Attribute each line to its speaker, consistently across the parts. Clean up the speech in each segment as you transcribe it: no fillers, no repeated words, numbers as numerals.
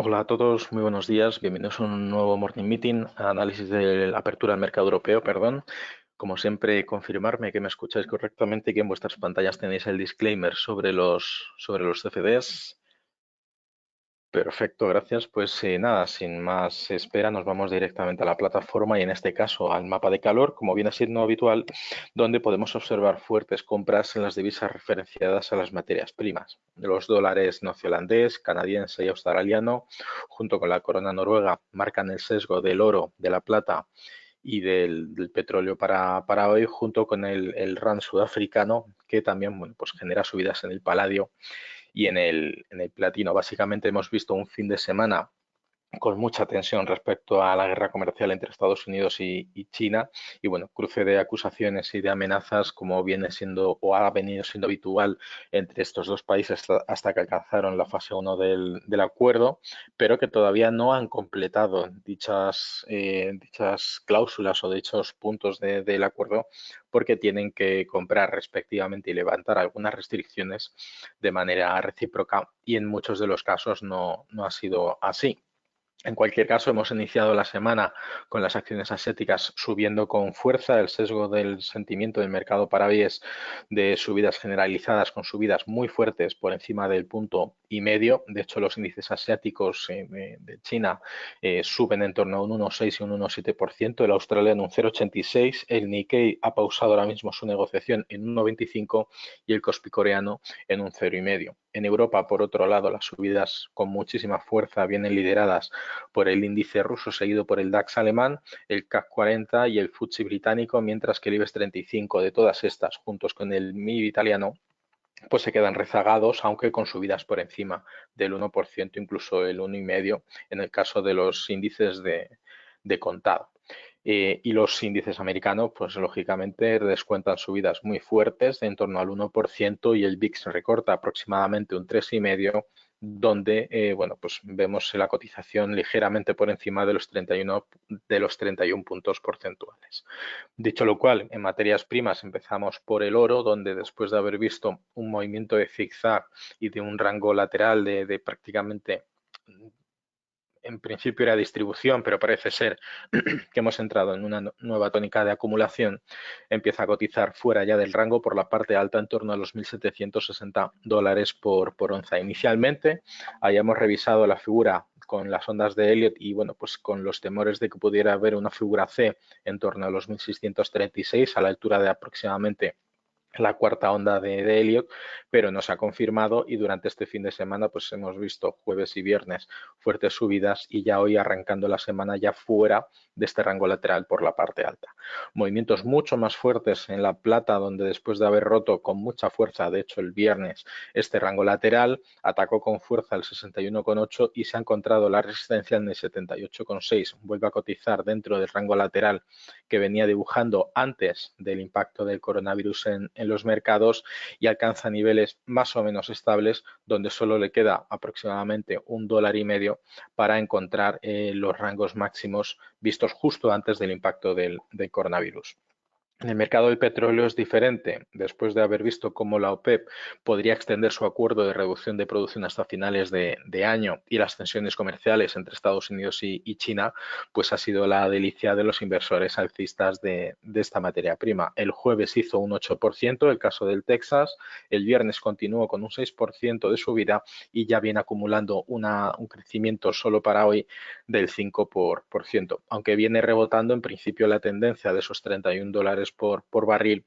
Speaker 1: Hola a todos, muy buenos días. Bienvenidos a un nuevo Morning Meeting, análisis de la apertura del mercado europeo, perdón. Como siempre, confirmarme que me escucháis correctamente y que en vuestras pantallas tenéis el disclaimer sobre los CFDs. Perfecto, gracias. Pues nada, sin más espera, nos vamos directamente a la plataforma y en este caso al mapa de calor, como viene siendo habitual, donde podemos observar fuertes compras en las divisas referenciadas a las materias primas. Los dólares neozelandés, canadiense y australiano, junto con la corona noruega, marcan el sesgo del oro, de la plata y del petróleo para hoy, junto con el rand sudafricano, que también bueno, pues genera subidas en el paladio y en el platino. Básicamente hemos visto un fin de semana con mucha tensión respecto a la guerra comercial entre Estados Unidos y China y bueno, cruce de acusaciones y de amenazas como viene siendo o ha venido siendo habitual entre estos dos países hasta que alcanzaron la fase 1 del acuerdo, pero que todavía no han completado dichas cláusulas o dichos puntos del acuerdo porque tienen que comprar respectivamente y levantar algunas restricciones de manera recíproca y en muchos de los casos no ha sido así. En cualquier caso, hemos iniciado la semana con las acciones asiáticas subiendo con fuerza. El sesgo del sentimiento del mercado para hoy es de subidas generalizadas con subidas muy fuertes por encima del punto y medio. De hecho, los índices asiáticos de China suben en torno a un 1,6 y un 1,7%. El australiano un 0,86. El Nikkei ha pausado ahora mismo su negociación en 1,25 y el Kospi coreano en un 0,5. En Europa, por otro lado, las subidas con muchísima fuerza vienen lideradas por el índice ruso, seguido por el DAX alemán, el CAC 40 y el FTSE británico, mientras que el IBEX 35 de todas estas, juntos con el MIB italiano, pues se quedan rezagados, aunque con subidas por encima del 1%, incluso el 1,5% en el caso de los índices de contado. Y los índices americanos, pues lógicamente descuentan subidas muy fuertes de en torno al 1% y el VIX recorta aproximadamente un 3,5%, donde bueno, pues vemos la cotización ligeramente por encima de los 31 puntos porcentuales. Dicho lo cual, en materias primas empezamos por el oro, donde después de haber visto un movimiento de zigzag y de un rango lateral de prácticamente en principio era distribución, pero parece ser que hemos entrado en una nueva tónica de acumulación, empieza a cotizar fuera ya del rango por la parte alta en torno a los $1.760 por onza. Inicialmente hayamos revisado la figura con las ondas de Elliott y bueno, pues con los temores de que pudiera haber una figura C en torno a los 1.636 a la altura de aproximadamente la cuarta onda de Elliott, pero no se ha confirmado y durante este fin de semana pues hemos visto jueves y viernes fuertes subidas y ya hoy arrancando la semana ya fuera de este rango lateral por la parte alta. Movimientos mucho más fuertes en la plata, donde después de haber roto con mucha fuerza, de hecho el viernes, este rango lateral, atacó con fuerza el 61,8 y se ha encontrado la resistencia en el 78,6. Vuelve a cotizar dentro del rango lateral que venía dibujando antes del impacto del coronavirus en los mercados y alcanza niveles más o menos estables donde solo le queda aproximadamente $1,5 para encontrar los rangos máximos vistos justo antes del impacto del coronavirus. En el mercado del petróleo es diferente. Después de haber visto cómo la OPEP podría extender su acuerdo de reducción de producción hasta finales de año y las tensiones comerciales entre Estados Unidos y China, pues ha sido la delicia de los inversores alcistas de esta materia prima. El jueves hizo un 8%, el caso del Texas, el viernes continuó con un 6% de subida y ya viene acumulando un crecimiento solo para hoy del 5%, aunque viene rebotando en principio la tendencia de esos $31 por barril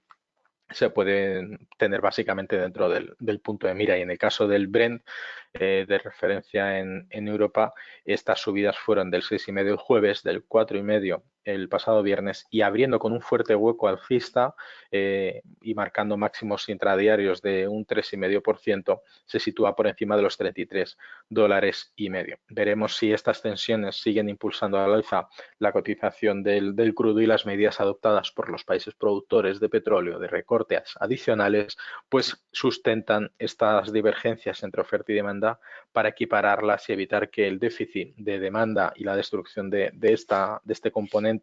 Speaker 1: se puede tener básicamente dentro del punto de mira y en el caso del Brent de referencia en Europa estas subidas fueron del 6,5 el jueves, del 4,5 el pasado viernes y abriendo con un fuerte hueco alcista y marcando máximos intradiarios de un 3,5% se sitúa por encima de los $33,5. Veremos si estas tensiones siguen impulsando al alza la cotización del crudo y las medidas adoptadas por los países productores de petróleo de recortes adicionales, pues sustentan estas divergencias entre oferta y demanda para equipararlas y evitar que el déficit de demanda y la destrucción de este componente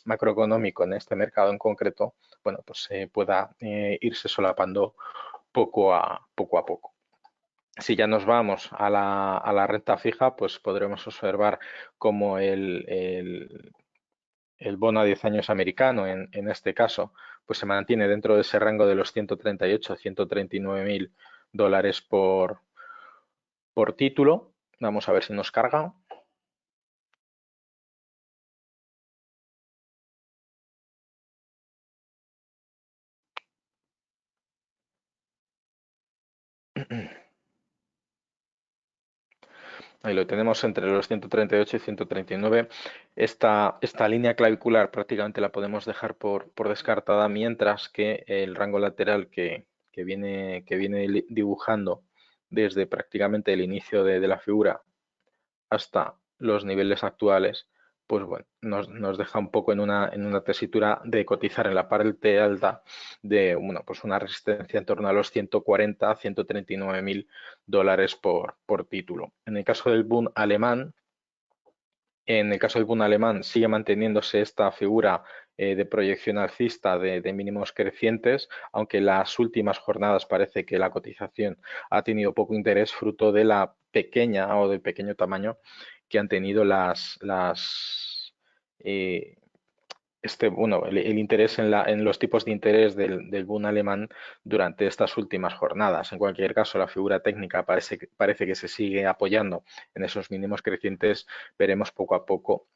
Speaker 1: macroeconómico en este mercado en concreto, bueno, pues pueda irse solapando poco a poco. Si ya nos vamos a la renta fija, pues podremos observar como el bono a 10 años americano, en este caso, pues se mantiene dentro de ese rango de los 138 a 139 mil dólares por título. Vamos a ver si nos carga. Ahí lo tenemos entre los 138 y 139. Esta línea clavicular prácticamente la podemos dejar por descartada, mientras que el rango lateral que viene dibujando desde prácticamente el inicio de la figura hasta los niveles actuales, pues bueno, nos deja un poco en una tesitura de cotizar en la parte alta de bueno, pues una resistencia en torno a los 140, 139 mil dólares por título. En el caso del boom alemán sigue manteniéndose esta figura de proyección alcista de mínimos crecientes, aunque en las últimas jornadas parece que la cotización ha tenido poco interés fruto de la pequeña o del pequeño tamaño que han tenido eh, bueno, el interés en los tipos de interés del Bund alemán durante estas últimas jornadas. En cualquier caso, la figura técnica parece que se sigue apoyando en esos mínimos crecientes. Veremos poco a poco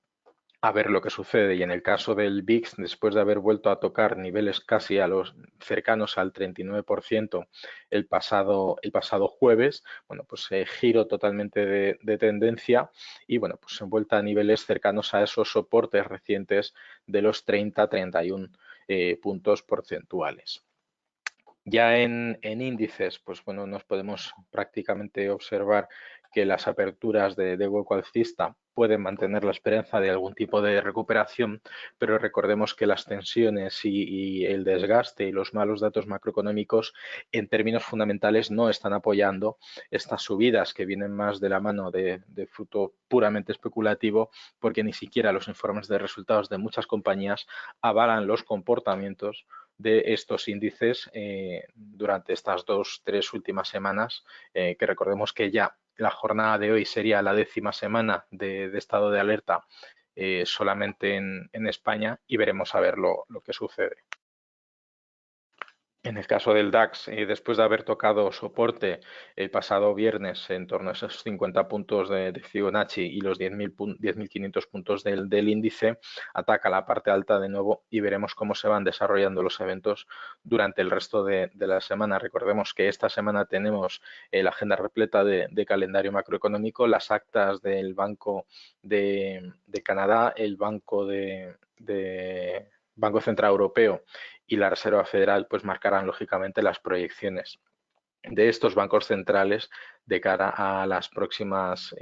Speaker 1: a ver lo que sucede. Y en el caso del VIX, después de haber vuelto a tocar niveles casi a los cercanos al 39% el pasado jueves, bueno, pues giro totalmente de tendencia y bueno, pues vuelta a niveles cercanos a esos soportes recientes de los 30-31 puntos porcentuales. Ya en índices, pues bueno, nos podemos prácticamente observar que las aperturas de hueco alcista pueden mantener la esperanza de algún tipo de recuperación, pero recordemos que las tensiones y el desgaste y los malos datos macroeconómicos en términos fundamentales no están apoyando estas subidas que vienen más de la mano de fruto puramente especulativo, porque ni siquiera los informes de resultados de muchas compañías avalan los comportamientos de estos índices durante estas 2-3 últimas semanas, que recordemos que ya la jornada de hoy sería la 10ª semana de estado de alerta solamente en España, y veremos a ver lo que sucede. En el caso del DAX, después de haber tocado soporte el pasado viernes en torno a esos 50 puntos de Fibonacci y los 10.500 puntos del índice, ataca la parte alta de nuevo y veremos cómo se van desarrollando los eventos durante el resto de la semana. Recordemos que esta semana tenemos la agenda repleta de calendario macroeconómico, las actas del Banco de Canadá, el Banco Central Europeo y la Reserva Federal, pues marcarán lógicamente las proyecciones de estos bancos centrales de cara a las próximas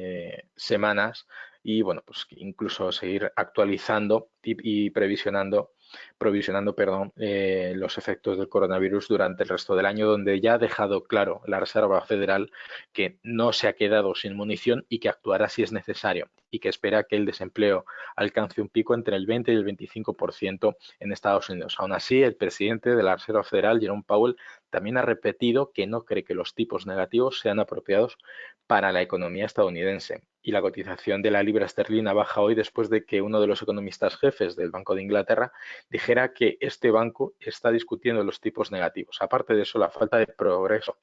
Speaker 1: semanas, y bueno, pues incluso seguir actualizando y provisionando, los efectos del coronavirus durante el resto del año, donde ya ha dejado claro la Reserva Federal que no se ha quedado sin munición y que actuará si es necesario, y que espera que el desempleo alcance un pico entre el 20 y el 25% en Estados Unidos. Aún así, el presidente de la Reserva Federal, Jerome Powell, también ha repetido que no cree que los tipos negativos sean apropiados para la economía estadounidense. Y la cotización de la libra esterlina baja hoy después de que uno de los economistas jefes del Banco de Inglaterra dijera que este banco está discutiendo los tipos negativos. Aparte de eso, la falta de progreso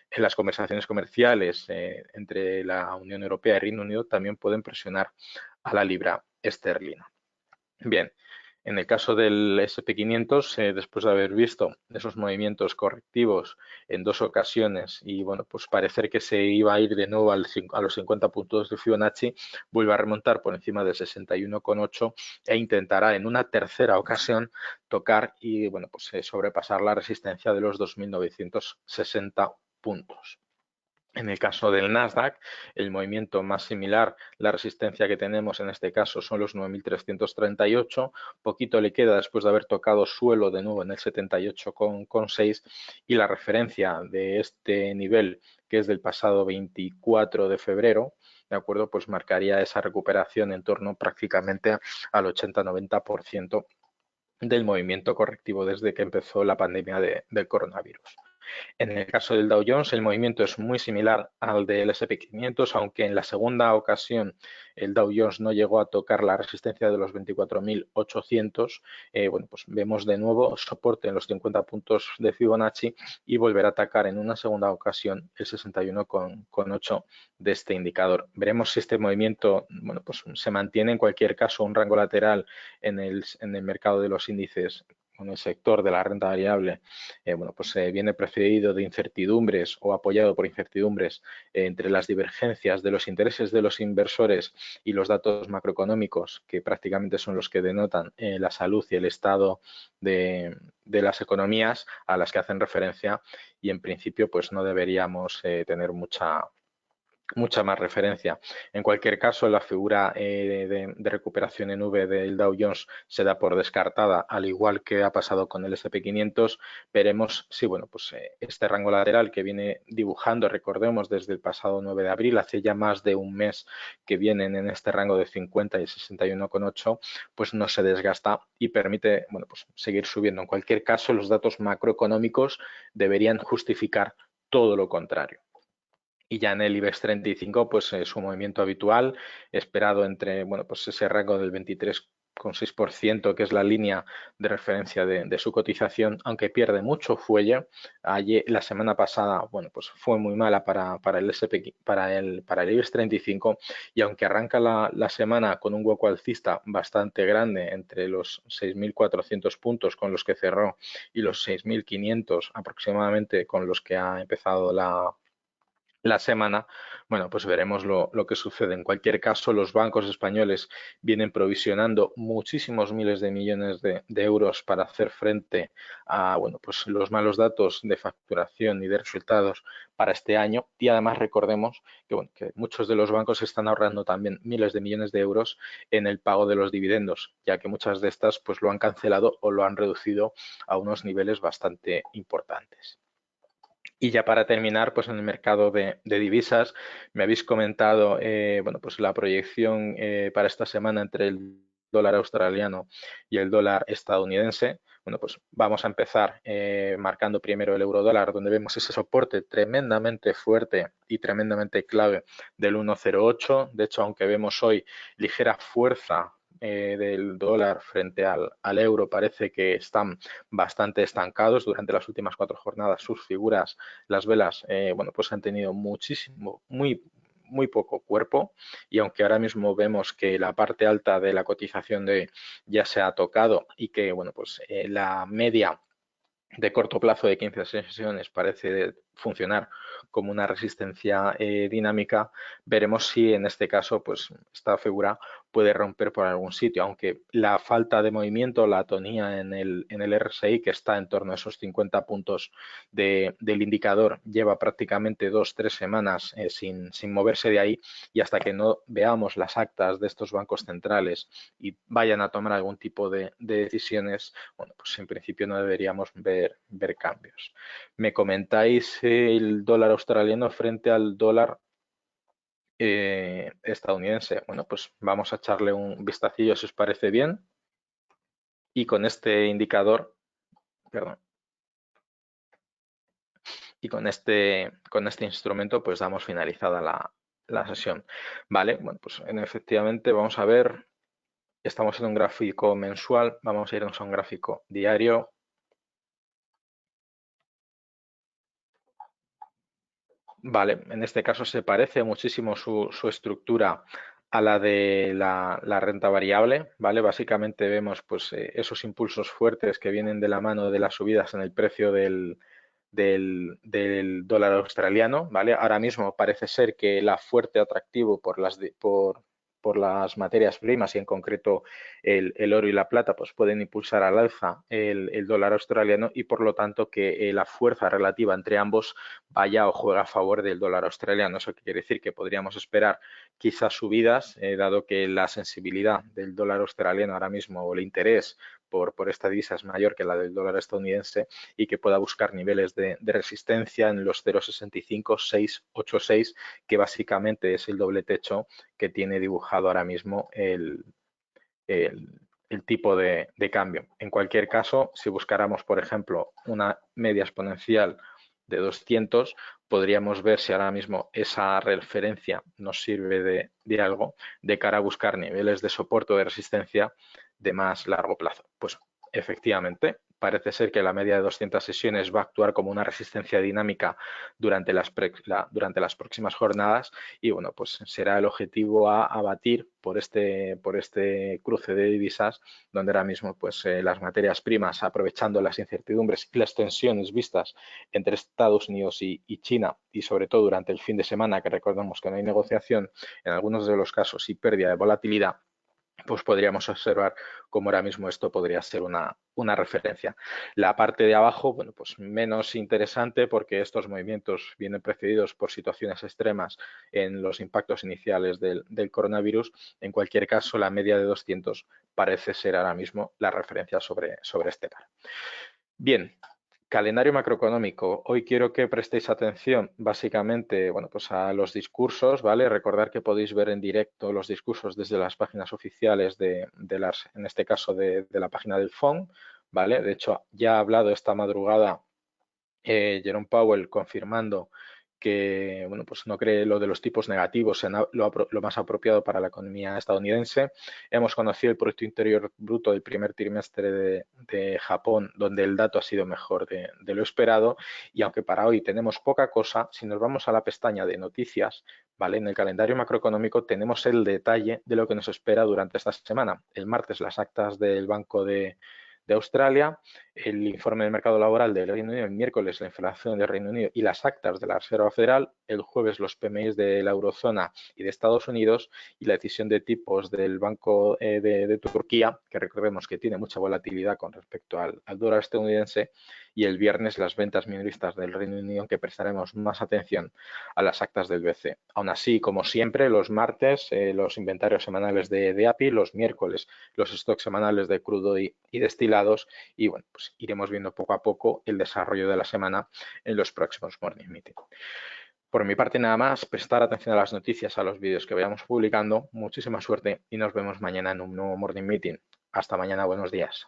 Speaker 1: en las conversaciones comerciales entre la Unión Europea y Reino Unido también pueden presionar a la libra esterlina. Bien, en el caso del SP500, después de haber visto esos movimientos correctivos en dos ocasiones y bueno, pues parecer que se iba a ir de nuevo a los 50 puntos de Fibonacci, vuelve a remontar por encima del 61,8 e intentará en una tercera ocasión tocar y bueno, pues sobrepasar la resistencia de los 2.960 puntos. En el caso del Nasdaq, el movimiento más similar, la resistencia que tenemos en este caso son los 9.338, poquito le queda después de haber tocado suelo de nuevo en el 78,6, y la referencia de este nivel, que es del pasado 24 de febrero, ¿de acuerdo? Pues marcaría esa recuperación en torno prácticamente al 80-90% del movimiento correctivo desde que empezó la pandemia del coronavirus. En el caso del Dow Jones, el movimiento es muy similar al del S&P 500, aunque en la segunda ocasión el Dow Jones no llegó a tocar la resistencia de los 24.800. Bueno, pues vemos de nuevo soporte en los 50 puntos de Fibonacci y volver a atacar en una segunda ocasión el 61,8 de este indicador. Veremos si este movimiento, bueno, pues se mantiene. En cualquier caso, un rango lateral en el mercado de los índices, en el sector de la renta variable, bueno, pues viene precedido de incertidumbres o apoyado por incertidumbres entre las divergencias de los intereses de los inversores y los datos macroeconómicos, que prácticamente son los que denotan la salud y el estado de las economías a las que hacen referencia, y en principio pues no deberíamos tener mucha más referencia. En cualquier caso, la figura de recuperación en V del Dow Jones se da por descartada, al igual que ha pasado con el S&P 500. Veremos si, bueno, pues este rango lateral que viene dibujando, recordemos, desde el pasado 9 de abril, hace ya más de un mes que vienen en este rango de 50 y 61,8, pues no se desgasta y permite, bueno, pues seguir subiendo. En cualquier caso, los datos macroeconómicos deberían justificar todo lo contrario. Y ya en el IBEX 35, pues su movimiento habitual, esperado entre, bueno, pues ese rango del 23,6%, que es la línea de referencia de su cotización, aunque pierde mucho fuelle. Ayer, la semana pasada, bueno, pues fue muy mala para el SP, para el IBEX 35, y aunque arranca la semana con un hueco alcista bastante grande entre los 6.400 puntos con los que cerró y los 6.500 aproximadamente con los que ha empezado la semana, bueno, pues veremos lo que sucede. En cualquier caso, los bancos españoles vienen provisionando muchísimos miles de millones de euros para hacer frente a, bueno, pues los malos datos de facturación y de resultados para este año. Y además recordemos que, bueno, que muchos de los bancos están ahorrando también miles de millones de euros en el pago de los dividendos, ya que muchas de estas pues lo han cancelado o lo han reducido a unos niveles bastante importantes. Y ya para terminar, pues en el mercado de divisas, me habéis comentado, bueno, pues la proyección para esta semana entre el dólar australiano y el dólar estadounidense. Bueno, pues vamos a empezar marcando primero el euro dólar, donde vemos ese soporte tremendamente fuerte y tremendamente clave del 1,08. De hecho, aunque vemos hoy ligera fuerza del dólar frente al euro, parece que están bastante estancados. Durante las últimas 4 jornadas sus figuras, las velas, bueno, pues han tenido muy poco cuerpo, y aunque ahora mismo vemos que la parte alta de la cotización ya se ha tocado y que, bueno, pues la media de corto plazo de 15 sesiones parece funcionar como una resistencia dinámica, veremos si en este caso pues esta figura puede romper por algún sitio, aunque la falta de movimiento, la atonía en el RSI, que está en torno a esos 50 puntos del indicador, lleva prácticamente 2-3 semanas sin moverse de ahí, y hasta que no veamos las actas de estos bancos centrales y vayan a tomar algún tipo de decisiones, bueno, pues en principio no deberíamos ver cambios. Me comentáis el dólar australiano frente al dólar estadounidense. Bueno, pues vamos a echarle un vistacillo si os parece bien. Y con este indicador, perdón, y con este instrumento pues damos finalizada la sesión. Vale, bueno, pues efectivamente vamos a ver, estamos en un gráfico mensual, vamos a irnos a un gráfico diario. Vale, en este caso se parece muchísimo su estructura a la de la renta variable, ¿vale? Básicamente vemos pues esos impulsos fuertes que vienen de la mano de las subidas en el precio del dólar australiano, ¿vale? Ahora mismo parece ser que el fuerte atractivo por las materias primas, y en concreto el oro y la plata, pues pueden impulsar al alza el dólar australiano, y por lo tanto que la fuerza relativa entre ambos vaya o juega a favor del dólar australiano. Eso quiere decir que podríamos esperar quizás subidas, dado que la sensibilidad del dólar australiano ahora mismo, o el interés por esta divisa, es mayor que la del dólar estadounidense, y que pueda buscar niveles de resistencia en los 0,65, 686, que básicamente es el doble techo que tiene dibujado ahora mismo el tipo de cambio. En cualquier caso, si buscáramos, por ejemplo, una media exponencial de 200, podríamos ver si ahora mismo esa referencia nos sirve de algo de cara a buscar niveles de soporte o de resistencia de más largo plazo. Pues efectivamente, parece ser que la media de 200 sesiones va a actuar como una resistencia dinámica durante durante las próximas jornadas y bueno, pues será el objetivo a batir por este cruce de divisas, donde ahora mismo pues las materias primas, aprovechando las incertidumbres y las tensiones vistas entre Estados Unidos y China, y sobre todo durante el fin de semana, que recordemos que no hay negociación, en algunos de los casos y pérdida de volatilidad, pues podríamos observar cómo ahora mismo esto podría ser una referencia. La parte de abajo, bueno, pues menos interesante porque estos movimientos vienen precedidos por situaciones extremas en los impactos iniciales del coronavirus. En cualquier caso, la media de 200 parece ser ahora mismo la referencia sobre este par. Bien, calendario macroeconómico. Hoy quiero que prestéis atención básicamente, bueno, pues a los discursos, ¿vale? Recordar que podéis ver en directo los discursos desde las páginas oficiales en este caso de la página del FOM, ¿vale? De hecho, ya ha hablado esta madrugada Jerome Powell confirmando que bueno, pues no cree lo de los tipos negativos en lo más apropiado para la economía estadounidense. Hemos conocido el Producto Interior Bruto del primer trimestre de Japón, donde el dato ha sido mejor de lo esperado. Y aunque para hoy tenemos poca cosa, si nos vamos a la pestaña de noticias, ¿vale? En el calendario macroeconómico tenemos el detalle de lo que nos espera durante esta semana. El martes las actas del Banco de Australia, el informe del mercado laboral del Reino Unido, el miércoles la inflación del Reino Unido y las actas de la Reserva Federal, el jueves los PMIs de la eurozona y de Estados Unidos y la decisión de tipos del Banco de Turquía, que recordemos que tiene mucha volatilidad con respecto al dólar estadounidense, y el viernes las ventas minoristas del Reino Unido, que prestaremos más atención a las actas del BCE. Aún así, como siempre, los martes los inventarios semanales de API, los miércoles los stocks semanales de crudo y destilados y bueno, pues iremos viendo poco a poco el desarrollo de la semana en los próximos Morning Meeting. Por mi parte nada más, prestar atención a las noticias, a los vídeos que vayamos publicando. Muchísima suerte y nos vemos mañana en un nuevo Morning Meeting. Hasta mañana, buenos días.